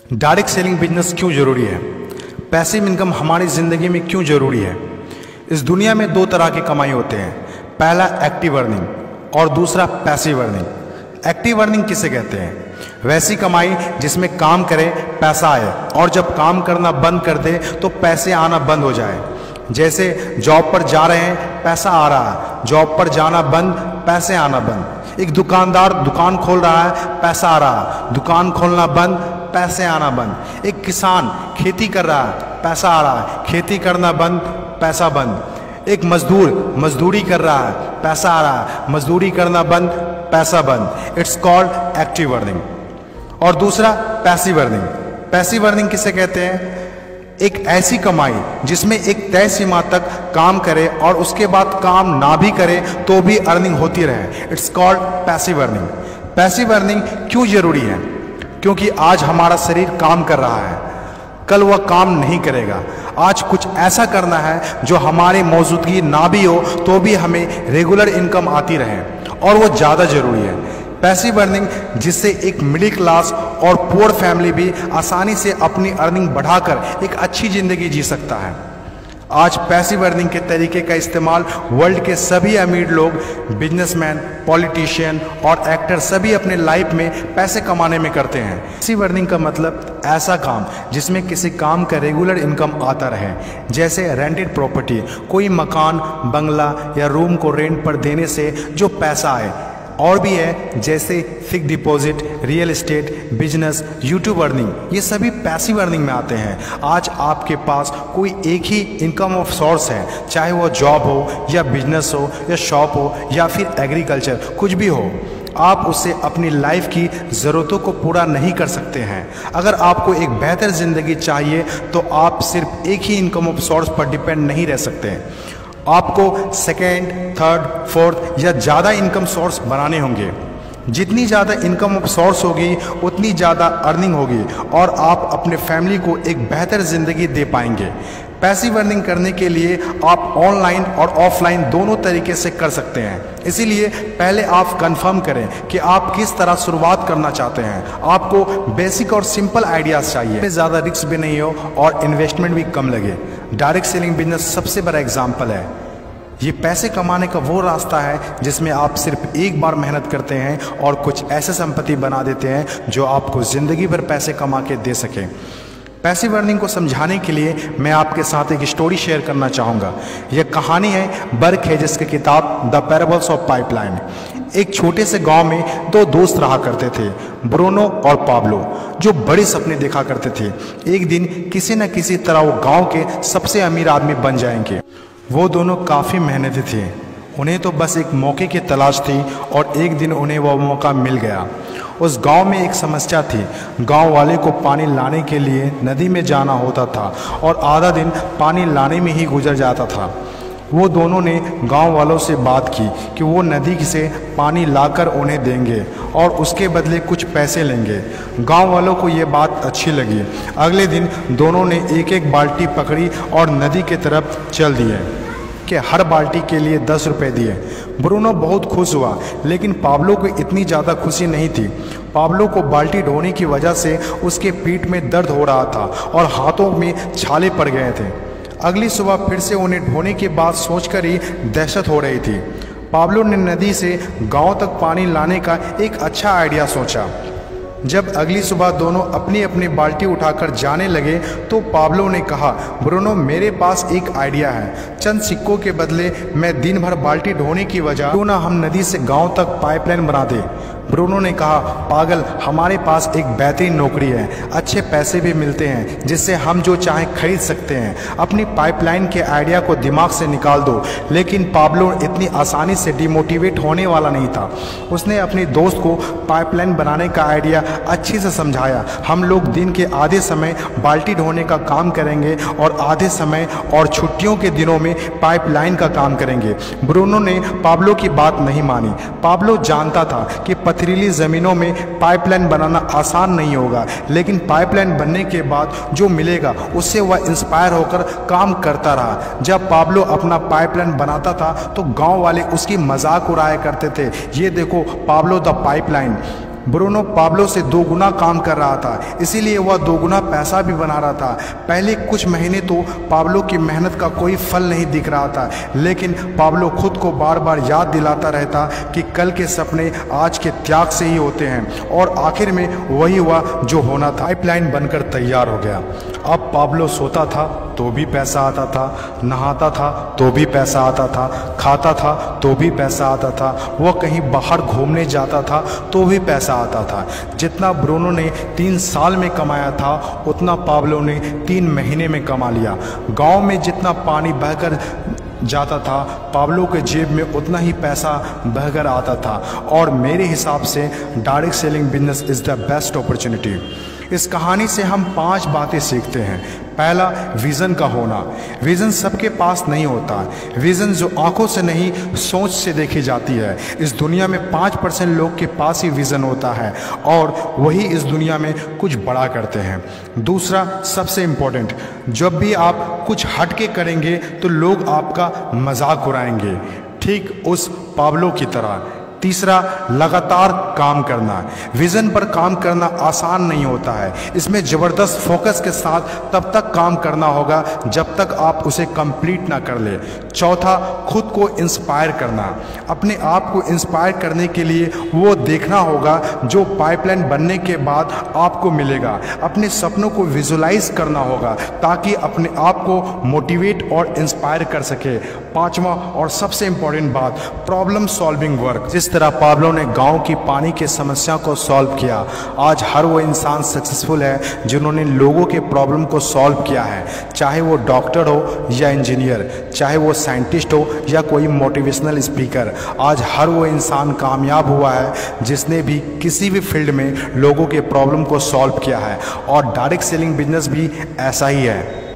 Direct selling business क्यों ज़रूरी है? पैसिव इनकम हमारी ज़िंदगी में क्यों ज़रूरी है? इस दुनिया में दो तरह के कमाई होते हैं, पहला एक्टिव अर्निंग और दूसरा पैसिव अर्निंग। एक्टिव अर्निंग किसे कहते हैं? वैसी कमाई जिसमें काम करें पैसा आए और जब काम करना बंद कर दे तो पैसे आना बंद हो जाए। जैसे जॉब पर जा रहे हैं पैसा आ रहा है, जॉब पर जाना बंद पैसे आना बंद। एक दुकानदार दुकान खोल रहा है पैसा आ रहा है, दुकान खोलना बंद पैसे आना बंद। एक किसान खेती कर रहा है पैसा आ रहा है, खेती करना बंद पैसा बंद। एक मजदूर मजदूरी कर रहा है पैसा आ रहा है, मजदूरी करना बंद पैसा बंद। It's called active earning. और दूसरा पैसिव अर्निंग। पैसिव अर्निंग किसे कहते हैं? एक ऐसी कमाई जिसमें एक तय सीमा तक काम करे और उसके बाद काम ना भी करे तो भी अर्निंग होती रहे। It's called passive earning. Passive earning क्यों जरूरी है? क्योंकि आज हमारा शरीर काम कर रहा है, कल वह काम नहीं करेगा। आज कुछ ऐसा करना है जो हमारी मौजूदगी ना भी हो तो भी हमें रेगुलर इनकम आती रहे, और वो ज़्यादा ज़रूरी है। पैसिव अर्निंग जिससे एक मिडिल क्लास और पुअर फैमिली भी आसानी से अपनी अर्निंग बढ़ाकर एक अच्छी ज़िंदगी जी सकता है। आज पैसिव अर्निंग के तरीके का इस्तेमाल वर्ल्ड के सभी अमीर लोग, बिजनेसमैन, पॉलिटिशियन और एक्टर सभी अपने लाइफ में पैसे कमाने में करते हैं। पैसिव अर्निंग का मतलब ऐसा काम जिसमें किसी काम का रेगुलर इनकम आता रहे, जैसे रेंटेड प्रॉपर्टी, कोई मकान, बंगला या रूम को रेंट पर देने से जो पैसा आए। और भी है जैसे fix deposit, real estate, business, YouTube earning, ये सभी पैसिव अर्निंग में आते हैं। आज आपके पास कोई एक ही इनकम ऑफ सोर्स है, चाहे वो जॉब हो या बिजनेस हो या शॉप हो या फिर एग्रीकल्चर, कुछ भी हो, आप उससे अपनी लाइफ की ज़रूरतों को पूरा नहीं कर सकते हैं। अगर आपको एक बेहतर ज़िंदगी चाहिए तो आप सिर्फ एक ही इनकम ऑफ सोर्स पर डिपेंड नहीं रह सकते। आपको सेकेंड, थर्ड, फोर्थ या ज़्यादा इनकम सोर्स बनाने होंगे। जितनी ज़्यादा इनकम ऑफ सोर्स होगी उतनी ज़्यादा अर्निंग होगी और आप अपने फैमिली को एक बेहतर ज़िंदगी दे पाएंगे। पैसिव अर्निंग करने के लिए आप ऑनलाइन और ऑफलाइन दोनों तरीके से कर सकते हैं। इसीलिए पहले आप कंफर्म करें कि आप किस तरह शुरुआत करना चाहते हैं। आपको बेसिक और सिंपल आइडियाज़ चाहिए, ज़्यादा रिस्क भी नहीं हो और इन्वेस्टमेंट भी कम लगे। डायरेक्ट सेलिंग बिजनेस सबसे बड़ा एग्जाम्पल है। ये पैसे कमाने का वो रास्ता है जिसमें आप सिर्फ एक बार मेहनत करते हैं और कुछ ऐसे संपत्ति बना देते हैं जो आपको ज़िंदगी भर पैसे कमा के दे सके। पैसिव अर्निंग को समझाने के लिए मैं आपके साथ एक स्टोरी शेयर करना चाहूँगा। यह कहानी है बर्क हेजेस की किताब द पैराबल्स ऑफ पाइपलाइन। एक छोटे से गांव में दो दोस्त रहा करते थे, ब्रूनो और पाब्लो, जो बड़े सपने देखा करते थे। एक दिन किसी न किसी तरह वो गांव के सबसे अमीर आदमी बन जाएंगे। वो दोनों काफ़ी मेहनती थे, उन्हें तो बस एक मौके की तलाश थी और एक दिन उन्हें वह मौका मिल गया। उस गांव में एक समस्या थी। गांव वाले को पानी लाने के लिए नदी में जाना होता था और आधा दिन पानी लाने में ही गुजर जाता था। वो दोनों ने गांव वालों से बात की कि वो नदी से पानी लाकर उन्हें देंगे और उसके बदले कुछ पैसे लेंगे। गांव वालों को ये बात अच्छी लगी। अगले दिन दोनों ने एक एक बाल्टी पकड़ी और नदी की तरफ चल दिए कि हर बाल्टी के लिए 10 रुपये दिए। ब्रूनो बहुत खुश हुआ, लेकिन पाब्लो को इतनी ज़्यादा खुशी नहीं थी। पाब्लो को बाल्टी ढोने की वजह से उसके पीठ में दर्द हो रहा था और हाथों में छाले पड़ गए थे। अगली सुबह फिर से उन्हें ढोने की बात सोचकर ही दहशत हो रही थी। पाब्लो ने नदी से गांव तक पानी लाने का एक अच्छा आइडिया सोचा। जब अगली सुबह दोनों अपनी अपनी बाल्टी उठाकर जाने लगे तो पाब्लो ने कहा, ब्रूनो मेरे पास एक आइडिया है। चंद सिक्कों के बदले मैं दिन भर बाल्टी ढोने की वजह क्यों ना हम नदी से गांव तक पाइपलाइन बना दें। ब्रूनो ने कहा, पागल, हमारे पास एक बेहतरीन नौकरी है, अच्छे पैसे भी मिलते हैं जिससे हम जो चाहें खरीद सकते हैं। अपनी पाइपलाइन के आइडिया को दिमाग से निकाल दो। लेकिन पाब्लो इतनी आसानी से डिमोटिवेट होने वाला नहीं था। उसने अपने दोस्त को पाइपलाइन बनाने का आइडिया अच्छे से समझाया। हम लोग दिन के आधे समय बाल्टी ढोने का काम करेंगे और आधे समय और छुट्टियों के दिनों में पाइपलाइन का काम करेंगे। ब्रूनो ने पाब्लो की बात नहीं मानी। पाब्लो जानता था कि पथरीली ज़मीनों में पाइपलाइन बनाना आसान नहीं होगा, लेकिन पाइपलाइन बनने के बाद जो मिलेगा उससे वह इंस्पायर होकर काम करता रहा। जब पाब्लो अपना पाइपलाइन बनाता था तो गांव वाले उसकी मजाक उड़ाया करते थे, ये देखो Pablo the pipeline. Bruno Pablo से 2 गुना काम कर रहा था, इसीलिए वह 2 गुना पैसा भी बना रहा था। पहले कुछ महीने तो पाब्लो की मेहनत का कोई फल नहीं दिख रहा था, लेकिन पाब्लो खुद को बार बार याद दिलाता रहता कि कल के सपने आज के त्याग से ही होते हैं, और आखिर में वही हुआ जो होना था। पाइपलाइन बनकर तैयार हो गया। अब पाब्लो सोता था तो भी पैसा आता था, नहाता था तो भी पैसा आता था, खाता था तो भी पैसा आता था, वह कहीं बाहर घूमने जाता था तो भी पैसा आता था। जितना ब्रूनो ने 3 साल में कमाया था उतना पाब्लो ने 3 महीने में कमा लिया। गांव में जितना पानी बहकर जाता था, पाब्लो के जेब में उतना ही पैसा बहकर आता था। और मेरे हिसाब से direct selling business is the best opportunity. इस कहानी से हम 5 बातें सीखते हैं। पहला, विज़न का होना। विज़न सबके पास नहीं होता। विज़न जो आंखों से नहीं सोच से देखी जाती है। इस दुनिया में 5% लोग के पास ही विज़न होता है और वही इस दुनिया में कुछ बड़ा करते हैं। दूसरा, सबसे इम्पोर्टेंट, जब भी आप कुछ हट के करेंगे तो लोग आपका मजाक उड़ाएंगे, ठीक उस पाब्लो की तरह। तीसरा, लगातार काम करना। विज़न पर काम करना आसान नहीं होता है। इसमें ज़बरदस्त फोकस के साथ तब तक काम करना होगा जब तक आप उसे कंप्लीट ना कर ले। चौथा, खुद को इंस्पायर करना। अपने आप को इंस्पायर करने के लिए वो देखना होगा जो पाइपलाइन बनने के बाद आपको मिलेगा। अपने सपनों को विजुलाइज करना होगा ताकि अपने आप को मोटिवेट और इंस्पायर कर सके। पांचवा और सबसे इम्पोर्टेंट बात, प्रॉब्लम सॉल्विंग वर्क। जिस तरह पाब्लो ने गांव की पानी की समस्या को सॉल्व किया, आज हर वो इंसान सक्सेसफुल है जिन्होंने लोगों के प्रॉब्लम को सॉल्व किया है। चाहे वो डॉक्टर हो या इंजीनियर, चाहे वो साइंटिस्ट हो या कोई मोटिवेशनल स्पीकर, आज हर वो इंसान कामयाब हुआ है जिसने भी किसी भी फील्ड में लोगों के प्रॉब्लम को सॉल्व किया है। और डायरेक्ट सेलिंग बिजनेस भी ऐसा ही है।